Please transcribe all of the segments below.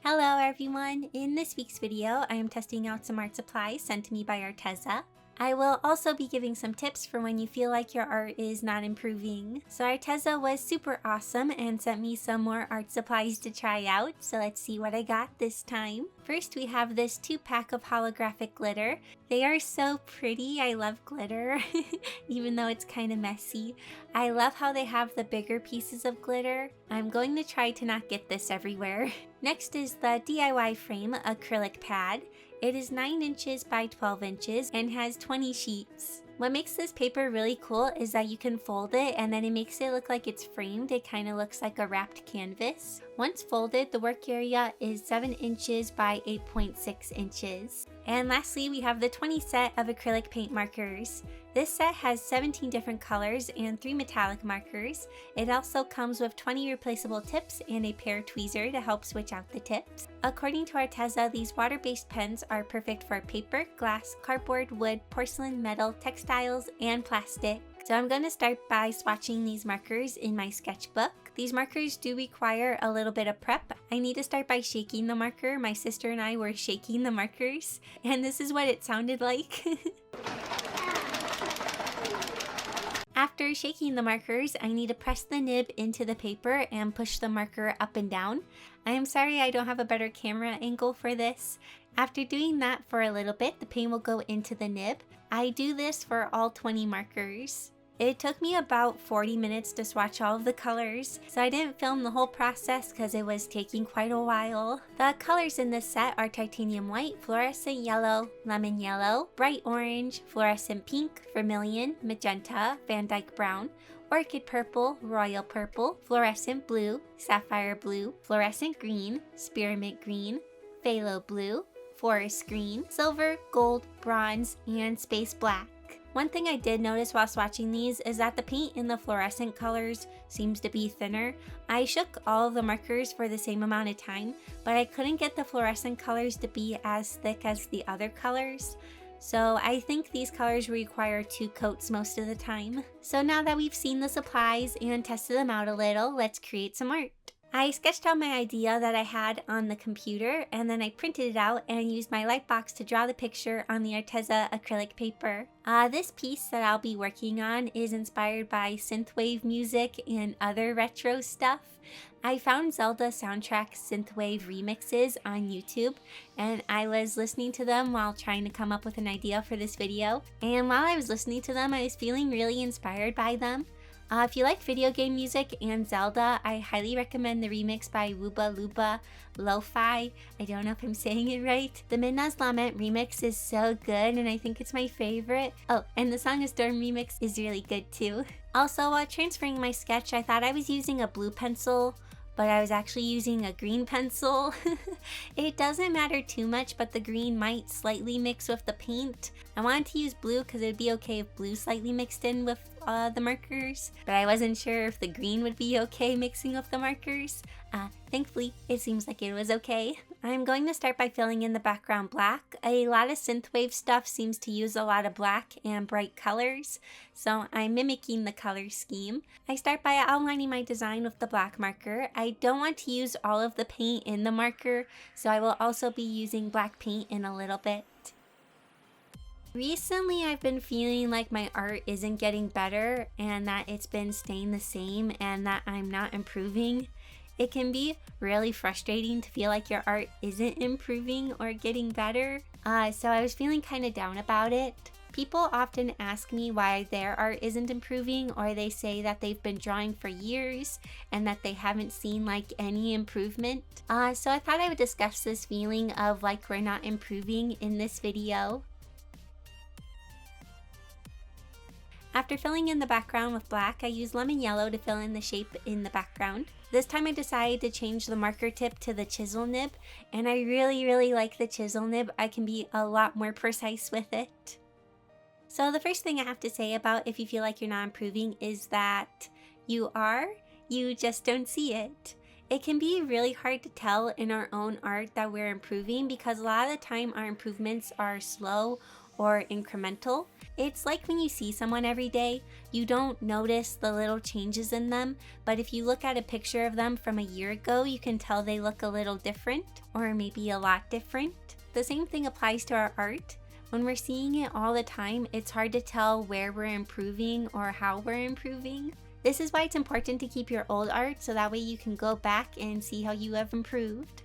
Hello everyone! In this week's video, I am testing out some art supplies sent to me by Arteza. I will also be giving some tips for when you feel like your art is not improving. So Arteza was super awesome and sent me some more art supplies to try out, so let's see what I got this time. First we have this 2-pack of holographic glitter. They are so pretty. I love glitter, even though it's kind of messy. I love how they have the bigger pieces of glitter. I'm going to try to not get this everywhere. Next is the DIY frame acrylic pad. It is 9 inches by 12 inches and has 20 sheets. What makes this paper really cool is that you can fold it and then it makes it look like it's framed. It kind of looks like a wrapped canvas. Once folded, the work area is 7 inches by 8.6 inches. And lastly, we have the 20 set of acrylic paint markers. This set has 17 different colors and 3 metallic markers. It also comes with 20 replaceable tips and a pear tweezer to help switch out the tips. According to Arteza, these water-based pens are perfect for paper, glass, cardboard, wood, porcelain, metal, textiles, and plastic. So I'm going to start by swatching these markers in my sketchbook. These markers do require a little bit of prep. I need to start by shaking the marker. My sister and I were shaking the markers, and this is what it sounded like. After shaking the markers, I need to press the nib into the paper and push the marker up and down. I am sorry I don't have a better camera angle for this. After doing that for a little bit, the paint will go into the nib. I do this for all 20 markers. It took me about 40 minutes to swatch all of the colors, so I didn't film the whole process because it was taking quite a while. The colors in this set are titanium white, fluorescent yellow, lemon yellow, bright orange, fluorescent pink, vermilion, magenta, Van Dyke brown, orchid purple, royal purple, fluorescent blue, sapphire blue, fluorescent green, spearmint green, phthalo blue, forest green, silver, gold, bronze, and space black. One thing I did notice while swatching these is that the paint in the fluorescent colors seems to be thinner. I shook all of the markers for the same amount of time, but I couldn't get the fluorescent colors to be as thick as the other colors. So I think these colors require 2 coats most of the time. So now that we've seen the supplies and tested them out a little, let's create some art. I sketched out my idea that I had on the computer, and then I printed it out and used my lightbox to draw the picture on the Arteza acrylic paper. This piece that I'll be working on is inspired by synthwave music and other retro stuff. I found Zelda soundtrack synthwave remixes on YouTube, and I was listening to them while trying to come up with an idea for this video. And while I was listening to them, I was feeling really inspired by them. If you like video game music and Zelda, I highly recommend the remix by Wooba Luba Lo-Fi. I don't know if I'm saying it right. The Midna's Lament remix is so good and I think it's my favorite. Oh, and the Song of Storm remix is really good too. Also, while transferring my sketch, I thought I was using a blue pencil, but I was actually using a green pencil. It doesn't matter too much, but the green might slightly mix with the paint. I wanted to use blue because it would be okay if blue slightly mixed in with the markers, but I wasn't sure if the green would be okay mixing with the markers. Thankfully, it seems like it was okay. I'm going to start by filling in the background black. A lot of synthwave stuff seems to use a lot of black and bright colors, so I'm mimicking the color scheme. I start by outlining my design with the black marker. I don't want to use all of the paint in the marker, so I will also be using black paint in a little bit. Recently, I've been feeling like my art isn't getting better and that it's been staying the same and that I'm not improving. It can be really frustrating to feel like your art isn't improving or getting better. So I was feeling kind of down about it. People often ask me why their art isn't improving, or they say that they've been drawing for years and that they haven't seen like any improvement. So I thought I would discuss this feeling of like we're not improving in this video. After filling in the background with black, I used lemon yellow to fill in the shape in the background. This time I decided to change the marker tip to the chisel nib, and I really like the chisel nib. I can be a lot more precise with it. So the first thing I have to say about if you feel like you're not improving is that you just don't see it. It can be really hard to tell in our own art that we're improving because a lot of the time our improvements are slow or incremental. It's like when you see someone every day, you don't notice the little changes in them, but if you look at a picture of them from a year ago, you can tell they look a little different, or maybe a lot different. The same thing applies to our art. When we're seeing it all the time, it's hard to tell where we're improving or how we're improving. This is why it's important to keep your old art so that way you can go back and see how you have improved.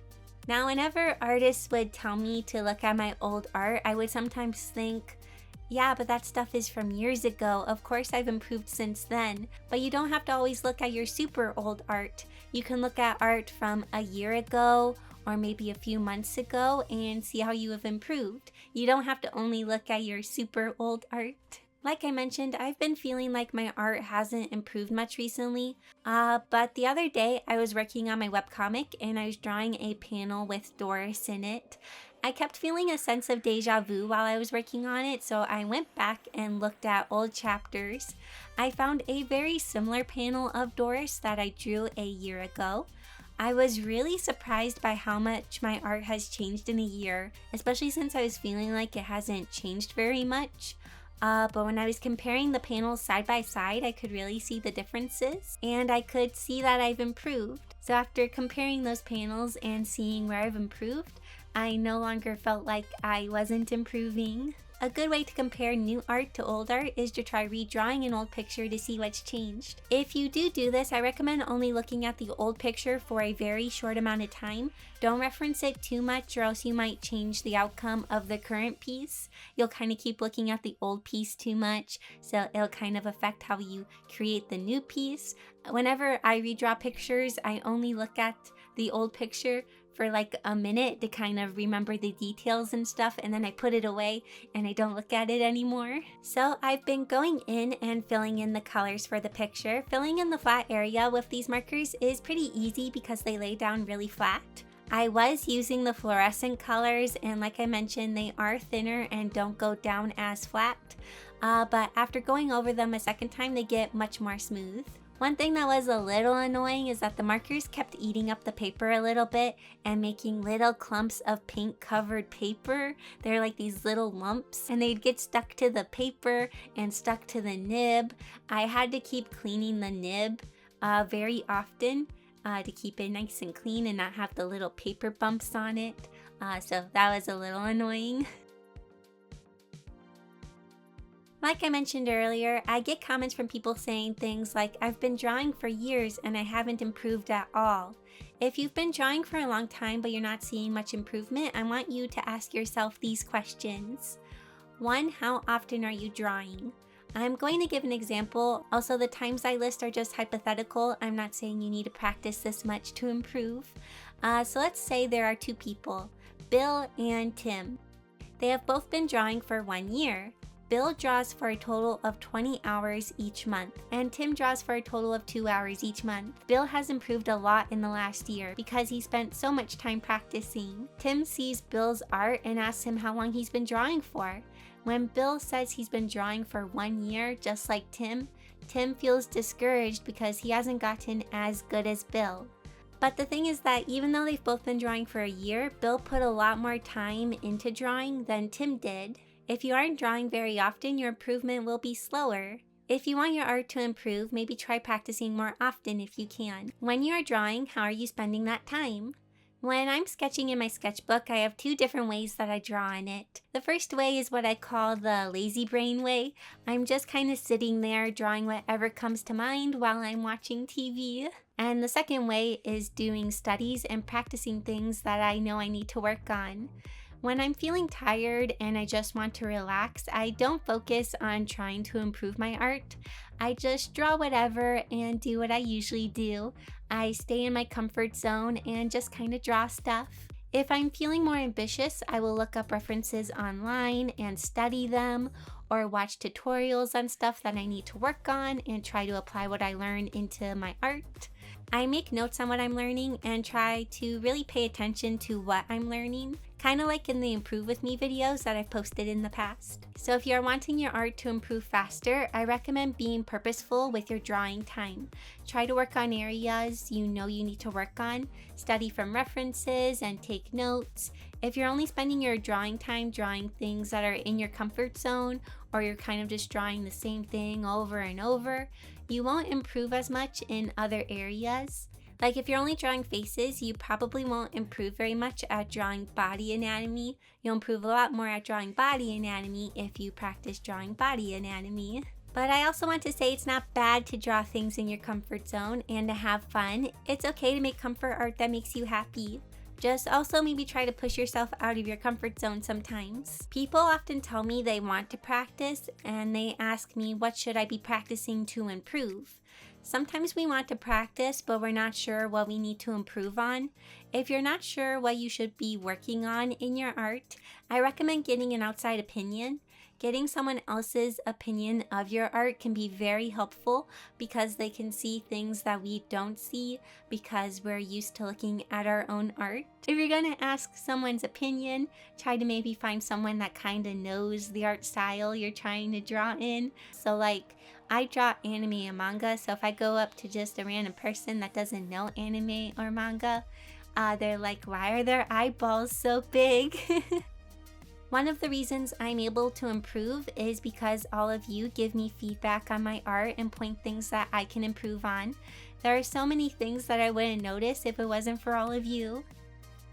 Now, whenever artists would tell me to look at my old art, I would sometimes think, yeah, but that stuff is from years ago. Of course I've improved since then. But you don't have to always look at your super old art. You can look at art from a year ago or maybe a few months ago and see how you have improved. You don't have to only look at your super old art. Like I mentioned, I've been feeling like my art hasn't improved much recently, but the other day I was working on my webcomic and I was drawing a panel with Doris in it. I kept feeling a sense of deja vu while I was working on it, so I went back and looked at old chapters. I found a very similar panel of Doris that I drew a year ago. I was really surprised by how much my art has changed in a year, especially since I was feeling like it hasn't changed very much. But when I was comparing the panels side by side, I could really see the differences and I could see that I've improved. So after comparing those panels and seeing where I've improved, I no longer felt like I wasn't improving. A good way to compare new art to old art is to try redrawing an old picture to see what's changed. If you do this, I recommend only looking at the old picture for a very short amount of time. Don't reference it too much or else you might change the outcome of the current piece. You'll kind of keep looking at the old piece too much, so it'll kind of affect how you create the new piece. Whenever I redraw pictures, I only look at the old picture for like a minute to kind of remember the details and stuff, and then I put it away and I don't look at it anymore. So I've been going in and filling in the colors for the picture. Filling in the flat area with these markers is pretty easy because they lay down really flat. I was using the fluorescent colors, and like I mentioned, they are thinner and don't go down as flat, but after going over them a second time, they get much more smooth. One thing that was a little annoying is that the markers kept eating up the paper a little bit and making little clumps of paint covered paper. They're like these little lumps and they'd get stuck to the paper and stuck to the nib. I had to keep cleaning the nib very often to keep it nice and clean and not have the little paper bumps on it. So that was a little annoying. Like I mentioned earlier, I get comments from people saying things like, I've been drawing for years and I haven't improved at all. If you've been drawing for a long time but you're not seeing much improvement, I want you to ask yourself these questions. 1. How often are you drawing? I'm going to give an example. Also, the times I list are just hypothetical. I'm not saying you need to practice this much to improve. So let's say there are two people, Bill and Tim. They have both been drawing for 1 year. Bill draws for a total of 20 hours each month, and Tim draws for a total of 2 hours each month. Bill has improved a lot in the last year because he spent so much time practicing. Tim sees Bill's art and asks him how long he's been drawing for. When Bill says he's been drawing for 1 year, just like Tim feels discouraged because he hasn't gotten as good as Bill. But the thing is that even though they've both been drawing for a year, Bill put a lot more time into drawing than Tim did. If you aren't drawing very often, your improvement will be slower. If you want your art to improve, maybe try practicing more often if you can. When you are drawing, how are you spending that time? When I'm sketching in my sketchbook, I have 2 different ways that I draw in it. The first way is what I call the lazy brain way. I'm just kind of sitting there drawing whatever comes to mind while I'm watching TV. And the second way is doing studies and practicing things that I know I need to work on. When I'm feeling tired and I just want to relax, I don't focus on trying to improve my art. I just draw whatever and do what I usually do. I stay in my comfort zone and just kind of draw stuff. If I'm feeling more ambitious, I will look up references online and study them, or watch tutorials on stuff that I need to work on and try to apply what I learn into my art. I make notes on what I'm learning and try to really pay attention to what I'm learning, kind of like in the Improve With Me videos that I've posted in the past. So if you're wanting your art to improve faster, I recommend being purposeful with your drawing time. Try to work on areas you know you need to work on, study from references and take notes, If you're only spending your drawing time drawing things that are in your comfort zone, or you're kind of just drawing the same thing over and over, you won't improve as much in other areas. Like if you're only drawing faces, you probably won't improve very much at drawing body anatomy. You'll improve a lot more at drawing body anatomy if you practice drawing body anatomy. But I also want to say it's not bad to draw things in your comfort zone and to have fun. It's okay to make comfort art that makes you happy. Just also maybe try to push yourself out of your comfort zone sometimes. People often tell me they want to practice and they ask me what should I be practicing to improve. Sometimes we want to practice, but we're not sure what we need to improve on. If you're not sure what you should be working on in your art, I recommend getting an outside opinion. Getting someone else's opinion of your art can be very helpful because they can see things that we don't see because we're used to looking at our own art. If you're going to ask someone's opinion, try to maybe find someone that kind of knows the art style you're trying to draw in. So like, I draw anime and manga, so if I go up to just a random person that doesn't know anime or manga, they're like, why are their eyeballs so big? One of the reasons I'm able to improve is because all of you give me feedback on my art and point things that I can improve on. There are so many things that I wouldn't notice if it wasn't for all of you.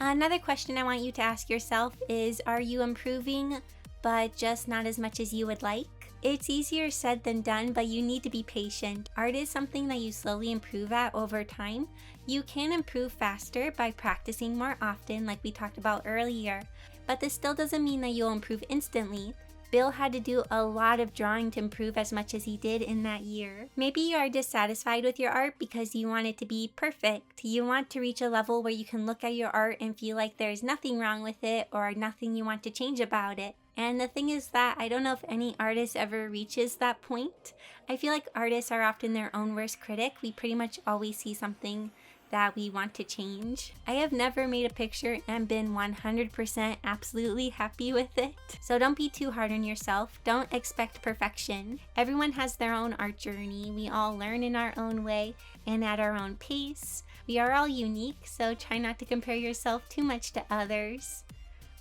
Another question I want you to ask yourself is, are you improving, but just not as much as you would like? It's easier said than done, but you need to be patient. Art is something that you slowly improve at over time. You can improve faster by practicing more often, like we talked about earlier. But this still doesn't mean that you'll improve instantly. Bill had to do a lot of drawing to improve as much as he did in that year. Maybe you are dissatisfied with your art because you want it to be perfect. You want to reach a level where you can look at your art and feel like there's nothing wrong with it or nothing you want to change about it. And the thing is that I don't know if any artist ever reaches that point. I feel like artists are often their own worst critic. We pretty much always see something that we want to change. I have never made a picture and been 100% absolutely happy with it. So don't be too hard on yourself. Don't expect perfection. Everyone has their own art journey. We all learn in our own way and at our own pace. We are all unique, so try not to compare yourself too much to others.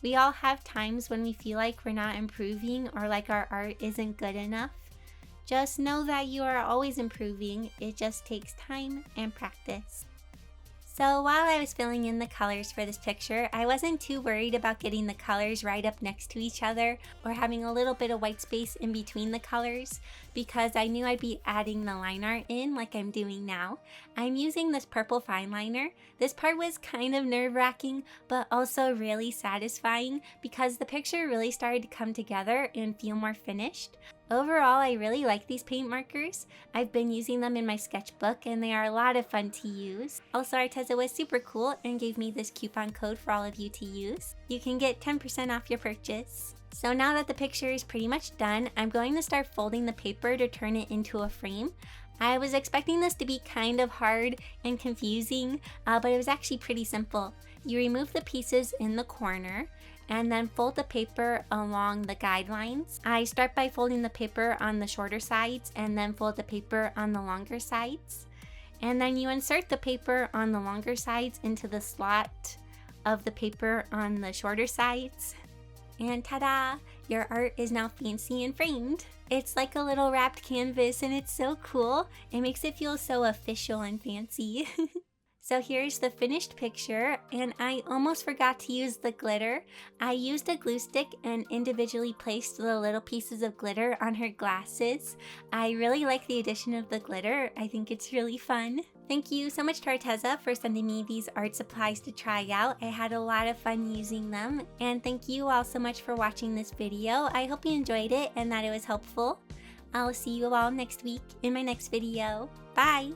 We all have times when we feel like we're not improving or like our art isn't good enough. Just know that you are always improving. It just takes time and practice. So while I was filling in the colors for this picture, I wasn't too worried about getting the colors right up next to each other or having a little bit of white space in between the colors because I knew I'd be adding the line art in like I'm doing now. I'm using this purple fine liner. This part was kind of nerve-wracking but also really satisfying because the picture really started to come together and feel more finished. Overall, I really like these paint markers. I've been using them in my sketchbook and they are a lot of fun to use. Also, Arteza was super cool and gave me this coupon code for all of you to use. You can get 10% off your purchase. So now that the picture is pretty much done, I'm going to start folding the paper to turn it into a frame. I was expecting this to be kind of hard and confusing, but it was actually pretty simple. You remove the pieces in the corner and then fold the paper along the guidelines. I start by folding the paper on the shorter sides and then fold the paper on the longer sides. And then you insert the paper on the longer sides into the slot of the paper on the shorter sides. And ta-da! Your art is now fancy and framed. It's like a little wrapped canvas and it's so cool. It makes it feel so official and fancy. So here's the finished picture, and I almost forgot to use the glitter. I used a glue stick and individually placed the little pieces of glitter on her glasses. I really like the addition of the glitter. I think it's really fun. Thank you so much to Arteza for sending me these art supplies to try out. I had a lot of fun using them. And thank you all so much for watching this video. I hope you enjoyed it and that it was helpful. I'll see you all next week in my next video. Bye!